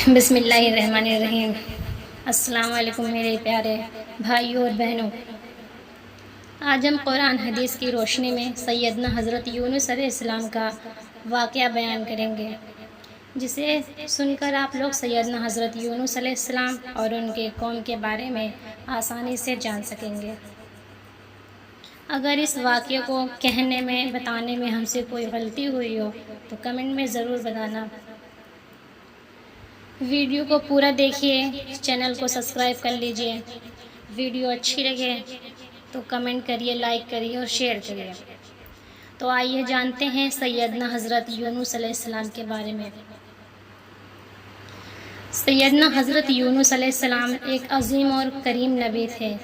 بسم اللہ الرحمن الرحیم۔ السلام علیکم میرے پیارے بھائیوں اور بہنوں۔ آج ہم قرآن حدیث کی روشنی میں سیدنا حضرت یونس علیہ السلام کا واقعہ بیان کریں گے، جسے سن کر آپ لوگ سیدنا حضرت یونس علیہ السلام اور ان کے قوم کے بارے میں آسانی سے جان سکیں گے۔ اگر اس واقعے کو کہنے میں بتانے میں ہم سے کوئی غلطی ہوئی ہو تو کمنٹ میں ضرور بتانا۔ ویڈیو کو پورا دیکھیے، چینل کو سبسکرائب کر لیجئے۔ ویڈیو اچھی لگے تو کمنٹ کریے، لائک کریے اور شیئر کریے۔ تو آئیے جانتے ہیں سیدنا حضرت یونس علیہ السلام کے بارے میں۔ سیدنا حضرت یونس علیہ السلام ایک عظیم اور کریم نبی تھے۔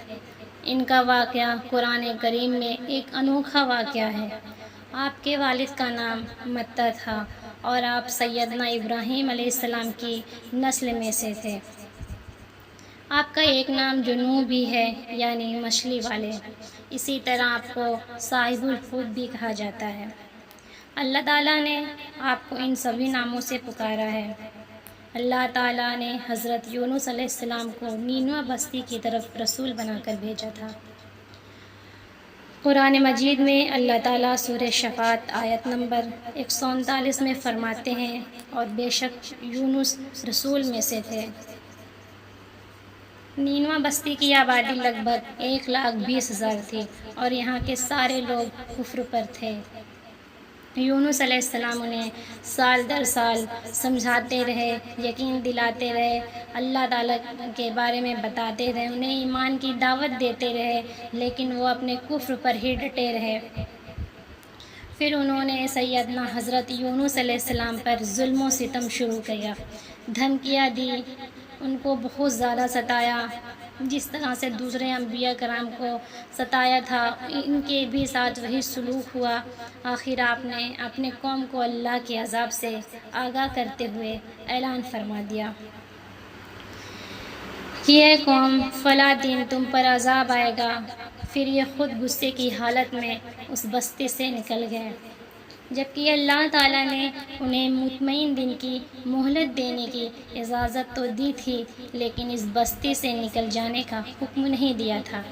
ان کا واقعہ قرآن کریم میں ایک انوکھا واقعہ ہے۔ آپ کے والد کا نام متہ تھا اور آپ سیدنا ابراہیم علیہ السلام کی نسل میں سے تھے۔ آپ کا ایک نام جنو بھی ہے، یعنی مچھلی والے۔ اسی طرح آپ کو صاحب الحوت بھی کہا جاتا ہے۔ اللہ تعالیٰ نے آپ کو ان سبھی ناموں سے پکارا ہے۔ اللہ تعالیٰ نے حضرت یونس علیہ السلام کو نینوا بستی کی طرف رسول بنا کر بھیجا تھا۔ قرآن مجید میں اللہ تعالیٰ سورہ شفاعت آیت نمبر 139 میں فرماتے ہیں، اور بے شک یونس رسول میں سے تھے۔ نینوا بستی کی آبادی لگ بھگ 1,20,000 تھی اور یہاں کے سارے لوگ کفر پر تھے۔ یونس علیہ السلام انہیں سال در سال سمجھاتے رہے، یقین دلاتے رہے، اللہ تعالیٰ کے بارے میں بتاتے رہے، انہیں ایمان کی دعوت دیتے رہے، لیکن وہ اپنے کفر پر ہی ڈٹے رہے۔ پھر انہوں نے سیدنا حضرت یونس علیہ السلام پر ظلم و ستم شروع کیا، دھمکیاں دی، ان کو بہت زیادہ ستایا، جس طرح سے دوسرے انبیاء کرام کو ستایا تھا ان کے بھی ساتھ وہی سلوک ہوا۔ آخر آپ نے اپنے قوم کو اللہ کے عذاب سے آگاہ کرتے ہوئے اعلان فرما دیا کہ اے قوم، فلاں دن تم پر عذاب آئے گا۔ پھر یہ خود غصے کی حالت میں اس بستی سے نکل گئے، جبکہ اللہ تعالیٰ نے انہیں مطمئن دن کی مہلت دینے کی اجازت تو دی تھی، لیکن اس بستی سے نکل جانے کا حکم نہیں دیا تھا۔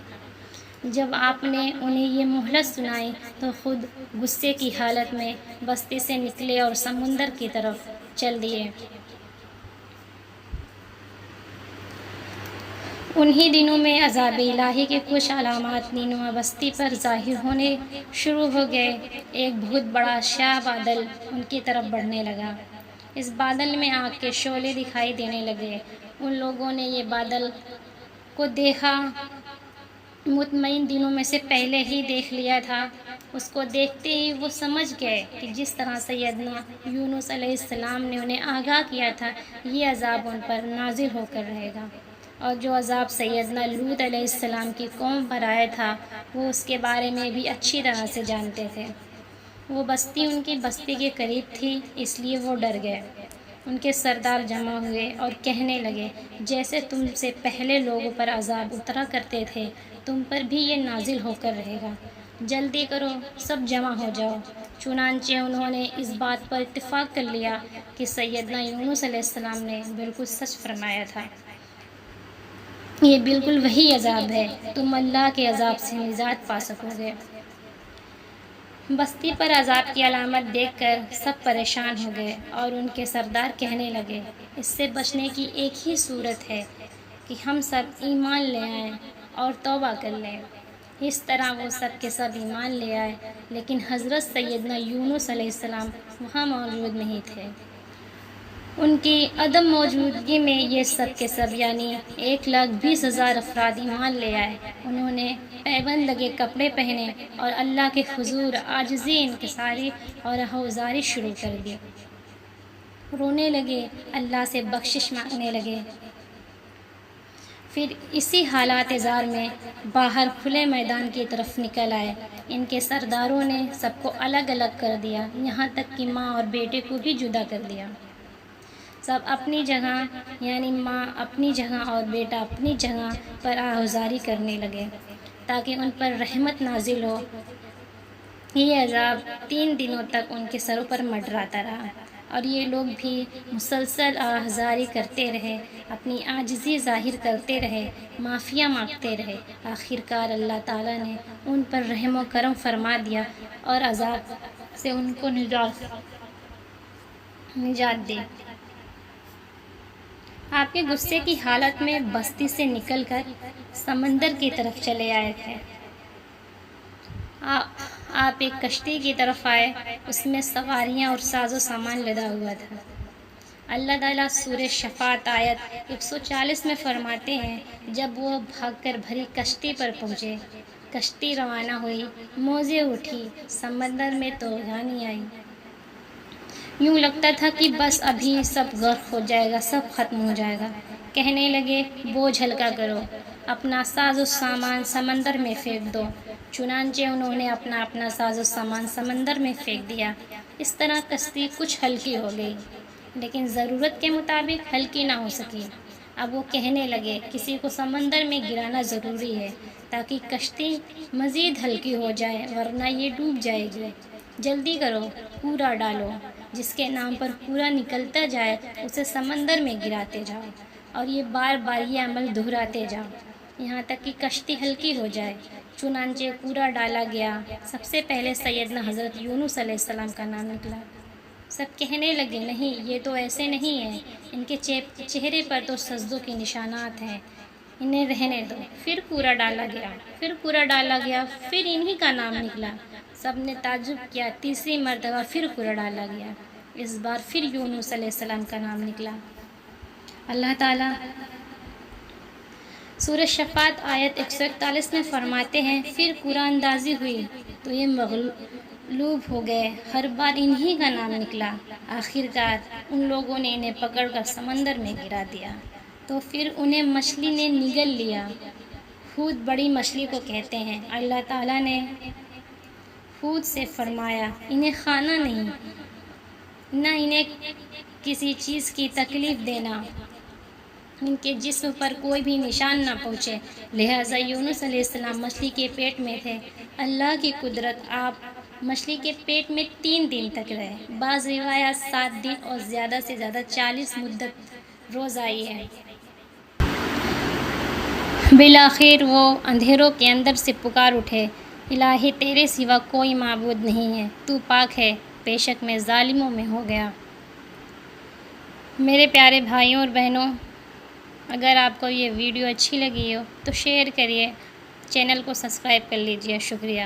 جب آپ نے انہیں یہ مہلت سنائی تو خود غصے کی حالت میں بستی سے نکلے اور سمندر کی طرف چل دیے۔ انہی دنوں میں عذاب الہی کے کچھ علامات نینوا بستی پر ظاہر ہونے شروع ہو گئے۔ ایک بہت بڑا سیاہ بادل ان کی طرف بڑھنے لگا۔ اس بادل میں آگ کے شعلے دکھائی دینے لگے۔ ان لوگوں نے یہ بادل کو دیکھا، مطمئن دنوں میں سے پہلے ہی دیکھ لیا تھا۔ اس کو دیکھتے ہی وہ سمجھ گئے کہ جس طرح سیدنا یونس علیہ السلام نے انہیں آگاہ کیا تھا، یہ عذاب ان پر نازل ہو کر رہے گا، اور جو عذاب سیدنا لوط علیہ السلام کی قوم پر آیا تھا وہ اس کے بارے میں بھی اچھی طرح سے جانتے تھے۔ وہ بستی ان کی بستی کے قریب تھی، اس لیے وہ ڈر گئے۔ ان کے سردار جمع ہوئے اور کہنے لگے، جیسے تم سے پہلے لوگوں پر عذاب اترا کرتے تھے، تم پر بھی یہ نازل ہو کر رہے گا، جلدی کرو، سب جمع ہو جاؤ۔ چنانچہ انہوں نے اس بات پر اتفاق کر لیا کہ سیدنا یونس علیہ السلام نے بالکل سچ فرمایا تھا۔ یہ بالکل وہی عذاب ہے، تم اللہ کے عذاب سے نجات پا سکو گے۔ بستی پر عذاب کی علامت دیکھ کر سب پریشان ہو گئے اور ان کے سردار کہنے لگے، اس سے بچنے کی ایک ہی صورت ہے کہ ہم سب ایمان لے آئیں اور توبہ کر لیں۔ اس طرح وہ سب کے سب ایمان لے آئے، لیکن حضرت سیدنا یونس علیہ السلام وہاں موجود نہیں تھے۔ ان کی عدم موجودگی میں یہ سب کے سب یعنی 1,20,000 افراد ایمان لے آئے۔ انہوں نے پیوند لگے کپڑے پہنے اور اللہ کے حضور عاجزی، انکساری اور ہوزاری شروع کر دی۔ رونے لگے، اللہ سے بخشش مانگنے لگے۔ پھر اسی حالات زار میں باہر کھلے میدان کی طرف نکل آئے۔ ان کے سرداروں نے سب کو الگ الگ کر دیا، یہاں تک کہ ماں اور بیٹے کو بھی جدا کر دیا۔ سب اپنی جگہ یعنی ماں اپنی جگہ اور بیٹا اپنی جگہ پر آہوزاری کرنے لگے تاکہ ان پر رحمت نازل ہو۔ یہ عذاب 3 دنوں تک ان کے سروں پر منڈراتا رہا۔ اور یہ لوگ بھی مسلسل آہذاری کرتے رہے، اپنی عاجزی ظاہر کرتے رہے، معافیاں مانگتے رہے۔ آخر کار اللہ تعالیٰ نے ان پر رحم و کرم فرما دیا اور عذاب سے ان کو نجات دی۔ آپ کے غصے کی حالت میں بستی سے نکل کر سمندر کی طرف چلے آئے تھے۔ آپ ایک کشتی کی طرف آئے، اس میں سواریاں اور ساز و سامان لدا ہوا تھا۔ اللہ تعالیٰ سورہ شفاعت آیت 140 میں فرماتے ہیں، جب وہ بھاگ کر بھری کشتی پر پہنچے، کشتی روانہ ہوئی، موجیں اٹھی، سمندر میں طوفانی آئی۔ یوں لگتا تھا کہ بس ابھی سب غرق ہو جائے گا، سب ختم ہو جائے گا۔ کہنے لگے، بوجھ ہلکا کرو، اپنا ساز و سامان سمندر میں پھینک دو۔ چنانچہ انہوں نے اپنا ساز و سامان سمندر میں پھینک دیا۔ اس طرح کشتی کچھ ہلکی ہو گئی، لیکن ضرورت کے مطابق ہلکی نہ ہو سکی۔ اب وہ کہنے لگے، کسی کو سمندر میں گرانا ضروری ہے تاکہ کشتی مزید ہلکی ہو جائے، ورنہ یہ ڈوب جائے گی۔ جلدی کرو، کوڑا ڈالو، جس کے نام پر کوڑا نکلتا جائے اسے سمندر میں گراتے جاؤ، اور یہ بار بار یہ عمل دہراتے جاؤ یہاں تک کہ کشتی ہلکی ہو جائے۔ چنانچہ کوڑا ڈالا گیا۔ سب سے پہلے سیدنا حضرت یونس علیہ السلام کا نام نکلا۔ سب کہنے لگے، نہیں، یہ تو ایسے نہیں ہے، ان کے چہرے پر تو سجدوں کے نشانات ہیں، انہیں رہنے دو۔ پھر کوڑا ڈالا گیا، پھر انہی کا نام نکلا۔ سب نے تعجب کیا۔ تیسری مرتبہ پھر کوڑا ڈالا گیا، اس بار پھر یونس علیہ السلام کا نام نکلا۔ اللہ تعالیٰ سورہ شفاعت آیت 141 میں فرماتے ہیں، پھر کوڑا اندازی ہوئی تو یہ مغلوب ہو گئے، ہر بار انہی کا نام نکلا۔ آخر کار ان لوگوں نے انہیں پکڑ کر سمندر میں گرا دیا، تو پھر انہیں مچھلی نے نگل لیا۔ حوت بڑی مچھلی کو کہتے ہیں۔ اللہ تعالیٰ نے حوت سے فرمایا، انہیں کھانا نہیں، نہ انہیں کسی چیز کی تکلیف دینا، ان کے جسم پر کوئی بھی نشان نہ پہنچے۔ لہٰذا یونس علیہ السلام مچھلی کے پیٹ میں تھے۔ اللہ کی قدرت، آپ مچھلی کے پیٹ میں 3 دن تک رہے۔ بعض روایات 7 دن اور زیادہ سے زیادہ 40 مدت روز آئی ہے۔ بالآخر وہ اندھیروں کے اندر سے پکار اٹھے، الہی تیرے سوا کوئی معبود نہیں ہے، تو پاک ہے، بے شک میں ظالموں میں ہو گیا۔ میرے پیارے بھائیوں اور بہنوں، اگر آپ کو یہ ویڈیو اچھی لگی ہو تو شیئر کریے، چینل کو سبسکرائب کر لیجیے۔ شکریہ۔